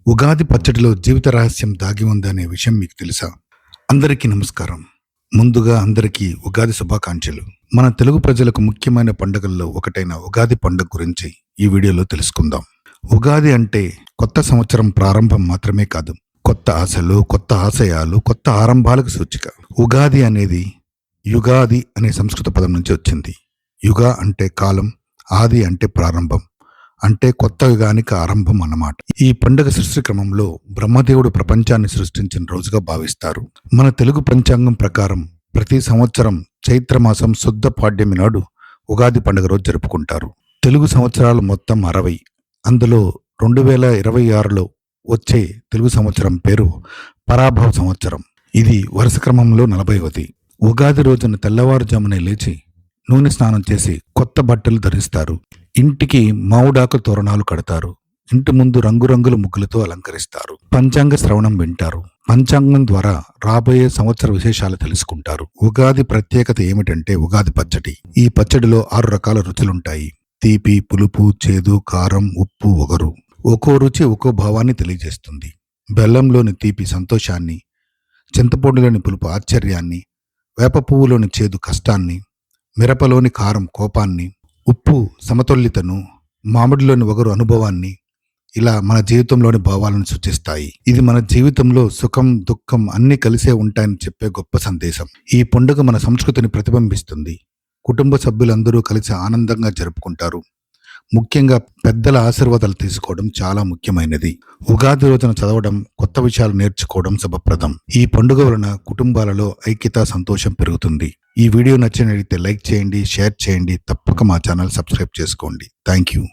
ఉగాది పచ్చడిలో జీవిత రహస్యం దాగి ఉందనే విషయం మీకు తెలుసా? అందరికీ నమస్కారం. ముందుగా అందరికీ ఉగాది శుభాకాంక్షలు. మన తెలుగు ప్రజలకు ముఖ్యమైన పండుగల్లో ఒకటైన ఉగాది పండుగ గురించి ఈ వీడియోలో తెలుసుకుందాం. ఉగాది అంటే కొత్త సంవత్సరం ప్రారంభం మాత్రమే కాదు. కొత్త ఆశలు, కొత్త ఆశయాలు, కొత్త ఆరంభాలకు సూచిక. ఉగాది అనేది యుగాది అనే సంస్కృత పదం నుంచి వచ్చింది. యుగ అంటే కాలం, ఆది అంటే ప్రారంభం, అంటే కొత్త యుగానికి ఆరంభం అన్నమాట. ఈ పండుగ సృష్టి క్రమంలో బ్రహ్మదేవుడు ప్రపంచాన్ని సృష్టించిన రోజుగా భావిస్తారు. మన తెలుగు పంచాంగం ప్రకారం ప్రతి సంవత్సరం చైత్రమాసం శుద్ధ పాడ్యమి నాడు ఉగాది పండుగ రోజు జరుపుకుంటారు. తెలుగు సంవత్సరాలు మొత్తం 60. అందులో 2026లో వచ్చే తెలుగు సంవత్సరం పేరు పరాభవ సంవత్సరం. ఇది వరుస క్రమంలో 40వది. ఉగాది రోజున తెల్లవారుజామునే లేచి నూనె స్నానం చేసి కొత్త బట్టలు ధరిస్తారు. ఇంటికి మామిడాకు తోరణాలు కడతారు. ఇంటి ముందు రంగురంగుల ముగ్గులతో అలంకరిస్తారు. పంచాంగ శ్రవణం వింటారు. పంచాంగం ద్వారా రాబోయే సంవత్సర విశేషాలు తెలుసుకుంటారు. ఉగాది ప్రత్యేకత ఏమిటంటే ఉగాది పచ్చడి. ఈ పచ్చడిలో 6 రకాల రుచులుంటాయి. తీపి, పులుపు, చేదు, కారం, ఉప్పు, ఒగరు. ఒక్కో రుచి ఒక్కో భావాన్ని తెలియజేస్తుంది. బెల్లంలోని తీపి సంతోషాన్ని, చింతపండులోని పులుపు ఆశ్చర్యాన్ని, వేప పువ్వులోని చేదు కష్టాన్ని, మిరపలోని కారం కోపాన్ని, ఉప్పు సమతుల్యతను, మామిడిలోని ఒగరు అనుభవాన్ని, ఇలా మన జీవితంలోని భావాలను సూచిస్తాయి. ఇది మన జీవితంలో సుఖం, దుఃఖం అన్నీ కలిసే ఉంటాయని చెప్పే గొప్ప సందేశం. ఈ పండుగ మన సంస్కృతిని ప్రతిబింబిస్తుంది. కుటుంబ సభ్యులందరూ కలిసి ఆనందంగా జరుపుకుంటారు. ముఖ్యంగా పెద్దల ఆశీర్వాదాలు తీసుకోవడం చాలా ముఖ్యమైనది. ఉగాది రోజున చదవడం, కొత్త విషయాలు నేర్చుకోవడం శుభప్రదం. ఈ పండుగ వలన కుటుంబాలలో ఐక్యత, సంతోషం పెరుగుతుంది. ఈ వీడియో నచ్చినట్లయితే లైక్ చేయండి, షేర్ చేయండి. తప్పక మా ఛానల్ సబ్స్క్రైబ్ చేసుకోండి. Thank you.